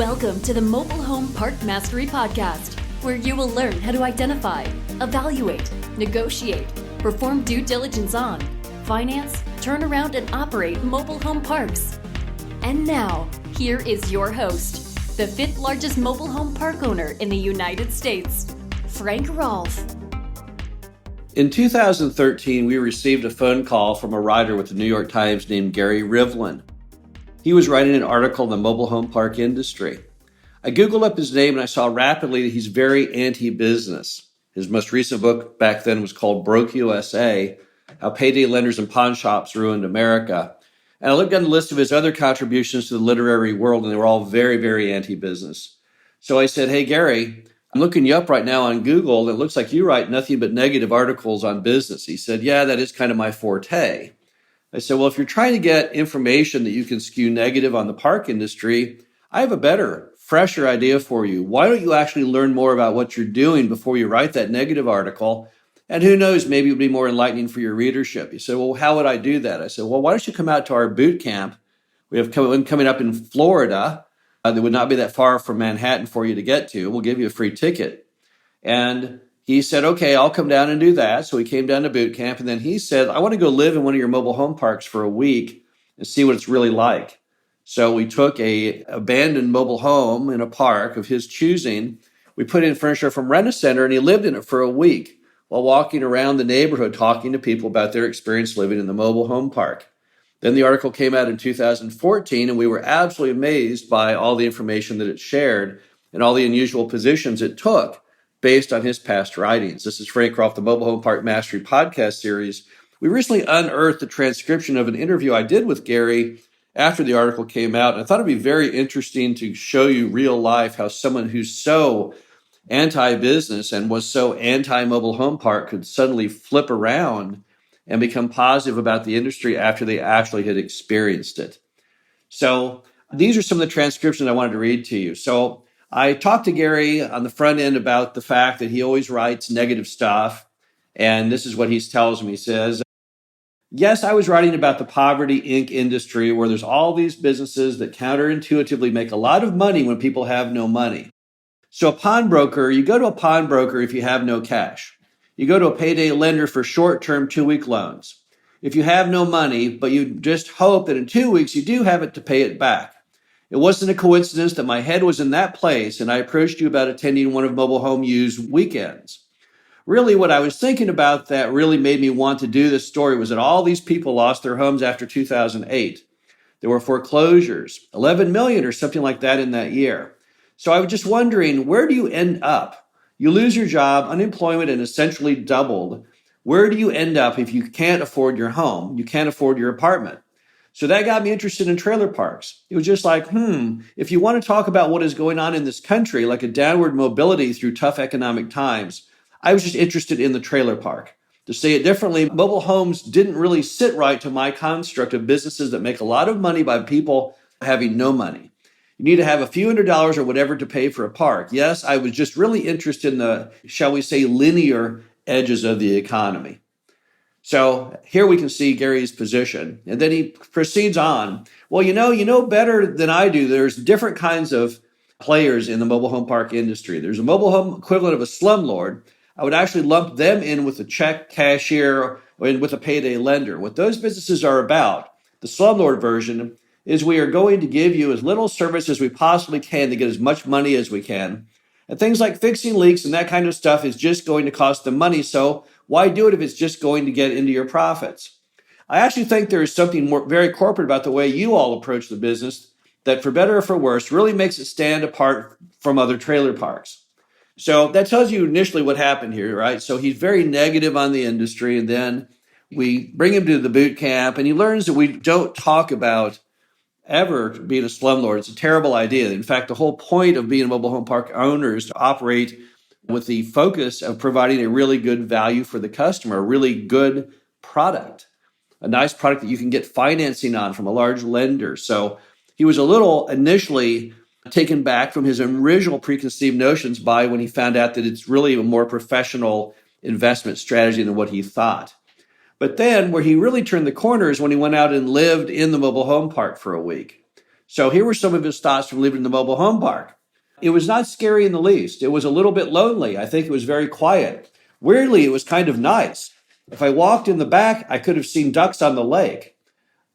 Welcome to the Mobile Home Park Mastery Podcast, where you will learn how to identify, evaluate, negotiate, perform due diligence on, finance, turn around, and operate mobile home parks. And now, here is your host, the fifth largest mobile home park owner in the United States, Frank Rolfe. In 2013, we received a phone call from a writer with the New York Times named Gary Rivlin. He was writing an article on the mobile home park industry. I Googled up his name and I saw rapidly that he's very anti-business. His most recent book back then was called Broke USA, How Payday Lenders and Pawn Shops Ruined America. And I looked down the list of his other contributions to the literary world, and they were all very, very anti-business. So I said, hey, Gary, I'm looking you up right now on Google. It looks like you write nothing but negative articles on business. He said, yeah, that is kind of my forte. I said, well, if you're trying to get information that you can skew negative on the park industry, I have a better, fresher idea for you. Why don't you actually learn more about what you're doing before you write that negative article? And who knows, maybe it would be more enlightening for your readership. He said, well, how would I do that? I said, well, why don't you come out to our boot camp? We have one coming up in Florida. That would not be that far from Manhattan for you to get to. We'll give you a free ticket. And he said, okay, I'll come down and do that. So he came down to boot camp, and then he said, I want to go live in one of your mobile home parks for a week and see what it's really like. So we took a abandoned mobile home in a park of his choosing. We put in furniture from Rent-A-Center, and he lived in it for a week while walking around the neighborhood talking to people about their experience living in the mobile home park. Then the article came out in 2014, and we were absolutely amazed by all the information that it shared and all the unusual positions it took based on his past writings. This is Frank Rolfe, the Mobile Home Park Mastery podcast series. We recently unearthed the transcription of an interview I did with Gary after the article came out. And I thought it'd be very interesting to show you real life how someone who's so anti-business and was so anti-mobile home park could suddenly flip around and become positive about the industry after they actually had experienced it. So these are some of the transcriptions I wanted to read to you. So I talked to Gary on the front end about the fact that he always writes negative stuff. And this is what he tells me. He says, yes, I was writing about the Poverty Inc. industry where there's all these businesses that counterintuitively make a lot of money when people have no money. So a pawnbroker, you go to a pawnbroker if you have no cash. You go to a payday lender for short-term 2-week loans. If you have no money, but you just hope that in 2 weeks you do have it to pay it back. It wasn't a coincidence that my head was in that place and I approached you about attending one of Mobile Home U's weekends. Really, what I was thinking about that really made me want to do this story was that all these people lost their homes after 2008. There were foreclosures, 11 million or something like that in that year. So I was just wondering, where do you end up? You lose your job, unemployment had essentially doubled. Where do you end up if you can't afford your home? You can't afford your apartment. So that got me interested in trailer parks. It was just like, if you want to talk about what is going on in this country, like a downward mobility through tough economic times, I was just interested in the trailer park. To say it differently, mobile homes didn't really sit right to my construct of businesses that make a lot of money by people having no money. You need to have a few $100s or whatever to pay for a park. Yes, I was just really interested in the, shall we say, linear edges of the economy. So here we can see Gary's position. And then he proceeds on. Well, you know better than I do. There's different kinds of players in the mobile home park industry. There's a mobile home equivalent of a slumlord. I would actually lump them in with a check cashier or with a payday lender. What those businesses are about, the slumlord version, is we are going to give you as little service as we possibly can to get as much money as we can. And things like fixing leaks and that kind of stuff is just going to cost them money. So why do it if it's just going to get into your profits? I actually think there is something very corporate about the way you all approach the business that, for better or for worse, really makes it stand apart from other trailer parks. So that tells you initially what happened here, right? So he's very negative on the industry, and then we bring him to the boot camp, and he learns that we don't talk about ever being a slumlord. It's a terrible idea. In fact, the whole point of being a mobile home park owner is to operate with the focus of providing a really good value for the customer, a really good product, a nice product that you can get financing on from a large lender. So he was a little initially taken back from his original preconceived notions by when he found out that it's really a more professional investment strategy than what he thought. But then where he really turned the corner is when he went out and lived in the mobile home park for a week. So here were some of his thoughts from living in the mobile home park. It was not scary in the least. It was a little bit lonely. I think it was very quiet. Weirdly, it was kind of nice. If I walked in the back, I could have seen ducks on the lake.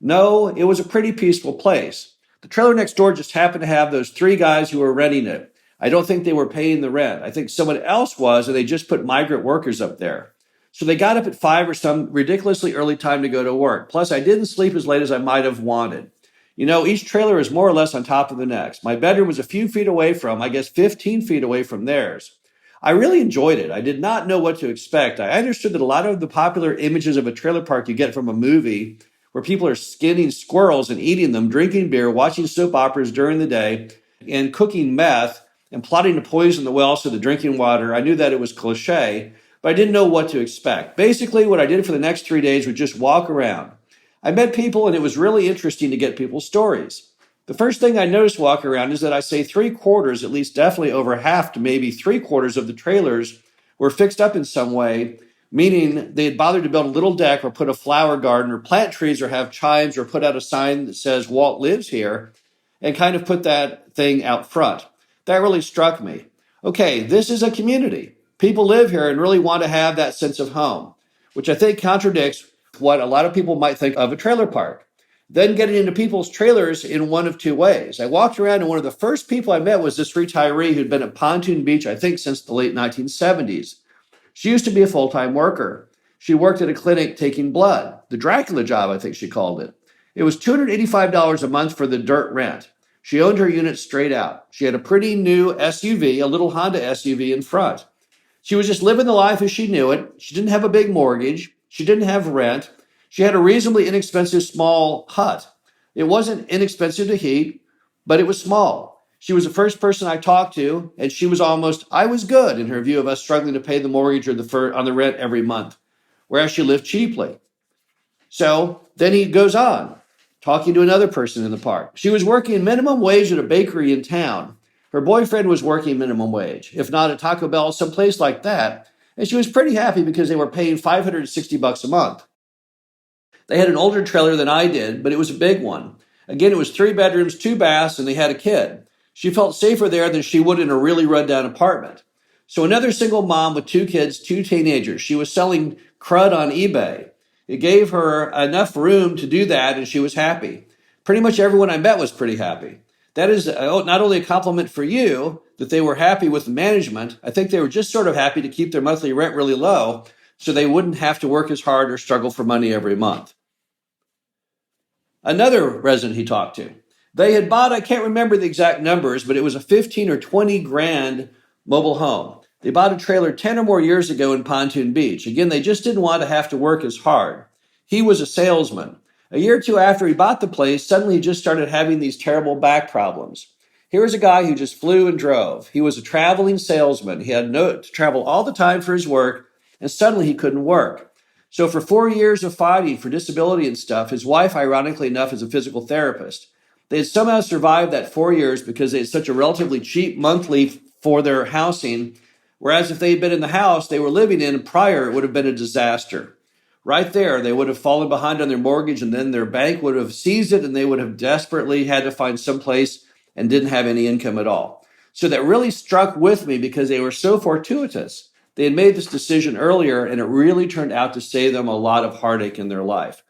No, it was a pretty peaceful place. The trailer next door just happened to have those three guys who were renting it. I don't think they were paying the rent. I think someone else was, and they just put migrant workers up there. So they got up at 5 or some ridiculously early time to go to work. Plus, I didn't sleep as late as I might have wanted. You know, each trailer is more or less on top of the next. My bedroom was a few feet away from, I guess 15 feet away from theirs. I really enjoyed it. I did not know what to expect. I understood that a lot of the popular images of a trailer park you get from a movie, where people are skinning squirrels and eating them, drinking beer, watching soap operas during the day, and cooking meth, and plotting to poison the wells to the drinking water. I knew that it was cliche, but I didn't know what to expect. Basically, what I did for the next 3 days was just walk around. I met people, and it was really interesting to get people's stories. The first thing I noticed walking around is that I say 3/4, at least definitely over half to maybe 3/4 of the trailers were fixed up in some way, meaning they had bothered to build a little deck or put a flower garden or plant trees or have chimes or put out a sign that says Walt lives here and kind of put that thing out front. That really struck me. Okay, this is a community. People live here and really want to have that sense of home, which I think contradicts what a lot of people might think of a trailer park. Then getting into people's trailers in one of two ways. I walked around and one of the first people I met was this retiree who'd been at Pontoon Beach, I think, since the late 1970s. She used to be a full-time worker. She worked at a clinic taking blood, the Dracula job, I think she called it. It was $285 a month for the dirt rent. She owned her unit straight out. She had a pretty new SUV, a little Honda SUV in front. She was just living the life as she knew it. She didn't have a big mortgage. She didn't have rent. She had a reasonably inexpensive small hut. It wasn't inexpensive to heat, but it was small. She was the first person I talked to, and she was I was good in her view of us struggling to pay the mortgage or on the rent every month, whereas she lived cheaply. So then he goes on, talking to another person in the park. She was working minimum wage at a bakery in town. Her boyfriend was working minimum wage, if not at Taco Bell, someplace like that, and she was pretty happy because they were paying $560 a month. They had an older trailer than I did, but it was a big one. Again, it was 3 bedrooms, 2 baths, and they had a kid. She felt safer there than she would in a really run-down apartment. So another single mom with 2 kids, 2 teenagers. She was selling crud on eBay. It gave her enough room to do that, and she was happy. Pretty much everyone I met was pretty happy. That is not only a compliment for you that they were happy with management. I think they were just sort of happy to keep their monthly rent really low so they wouldn't have to work as hard or struggle for money every month. Another resident he talked to, they had bought, I can't remember the exact numbers, but it was a 15 or 20 grand mobile home. They bought a trailer 10 or more years ago in Pontoon Beach. Again, they just didn't want to have to work as hard. He was a salesman. A year or two after he bought the place, suddenly he just started having these terrible back problems. Here was a guy who just flew and drove. He was a traveling salesman. He had to travel all the time for his work, and suddenly he couldn't work. So for 4 years of fighting for disability and stuff, his wife, ironically enough, is a physical therapist. They had somehow survived that 4 years because they had such a relatively cheap monthly for their housing, whereas if they had been in the house they were living in prior, it would have been a disaster. Right there, they would have fallen behind on their mortgage, and then their bank would have seized it, and they would have desperately had to find some place and didn't have any income at all. So that really struck with me because they were so fortuitous. They had made this decision earlier, and it really turned out to save them a lot of heartache in their life.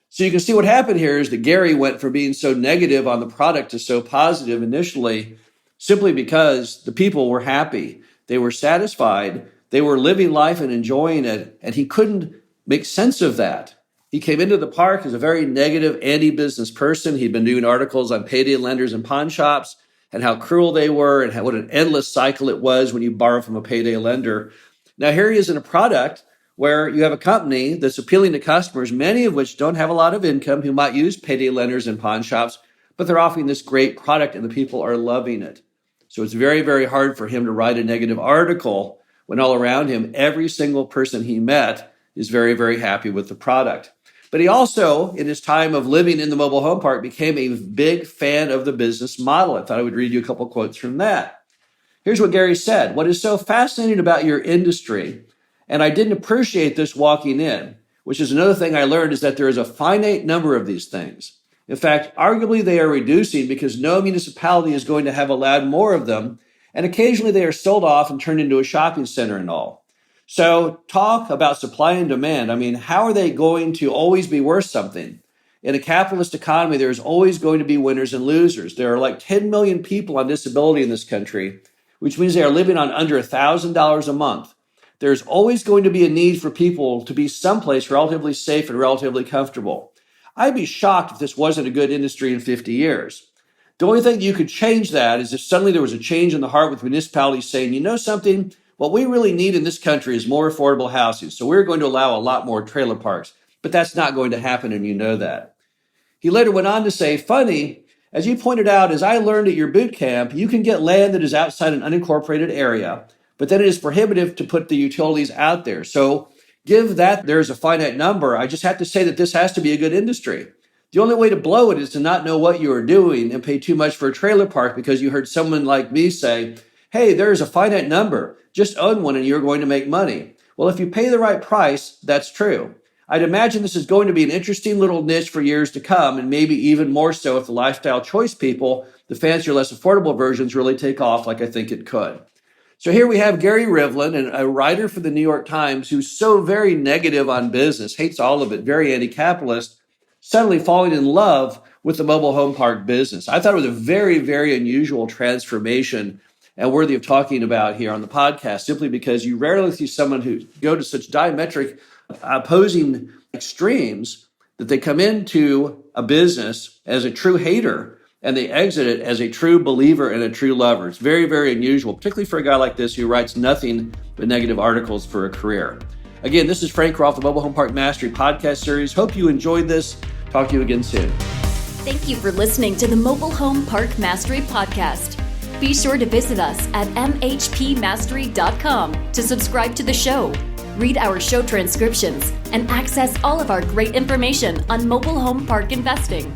So you can see what happened here is that Gary went from being so negative on the product to so positive initially simply because the people were happy. They were satisfied. They were living life and enjoying it, and he couldn't make sense of that. He came into the park as a very negative, anti-business person. He'd been doing articles on payday lenders and pawn shops and how cruel they were and what an endless cycle it was when you borrow from a payday lender. Now, here he is in a product where you have a company that's appealing to customers, many of which don't have a lot of income, who might use payday lenders and pawn shops, but they're offering this great product and the people are loving it. So it's very, very hard for him to write a negative article when all around him, every single person he met is very, very happy with the product. But he also, in his time of living in the mobile home park, became a big fan of the business model. I thought I would read you a couple quotes from that. Here's what Gary said. What is so fascinating about your industry, and I didn't appreciate this walking in, which is another thing I learned, is that there is a finite number of these things. In fact, arguably they are reducing because no municipality is going to have allowed more of them, and occasionally they are sold off and turned into a shopping center and all. So talk about supply and demand. I mean, how are they going to always be worth something? In a capitalist economy, there's always going to be winners and losers. There are like 10 million people on disability in this country, which means they are living on under $1,000 a month. There's always going to be a need for people to be someplace relatively safe and relatively comfortable. I'd be shocked if this wasn't a good industry in 50 years. The only thing you could change that is if suddenly there was a change in the heart with municipalities saying, you know something, what we really need in this country is more affordable housing. So we're going to allow a lot more trailer parks. But that's not going to happen, and you know that. He later went on to say, funny, as you pointed out, as I learned at your boot camp, you can get land that is outside an unincorporated area, but then it is prohibitive to put the utilities out there. So give that there's a finite number. I just have to say that this has to be a good industry. The only way to blow it is to not know what you are doing and pay too much for a trailer park because you heard someone like me say, hey, there's a finite number. Just own one and you're going to make money. Well, if you pay the right price, that's true. I'd imagine this is going to be an interesting little niche for years to come, and maybe even more so if the lifestyle choice people, the fancier, less affordable versions, really take off like I think it could. So here we have Gary Rivlin, and a writer for the New York Times who's so very negative on business, hates all of it, very anti-capitalist, suddenly falling in love with the mobile home park business. I thought it was a very, very unusual transformation and worthy of talking about here on the podcast, simply because you rarely see someone who go to such diametric opposing extremes that they come into a business as a true hater and they exit it as a true believer and a true lover. It's very, very unusual, particularly for a guy like this who writes nothing but negative articles for a career. Again, this is Frank Rolfe, the Mobile Home Park Mastery podcast series. Hope you enjoyed this. Talk to you again soon. Thank you for listening to the Mobile Home Park Mastery podcast. Be sure to visit us at mhpmastery.com to subscribe to the show, read our show transcriptions, and access all of our great information on mobile home park investing.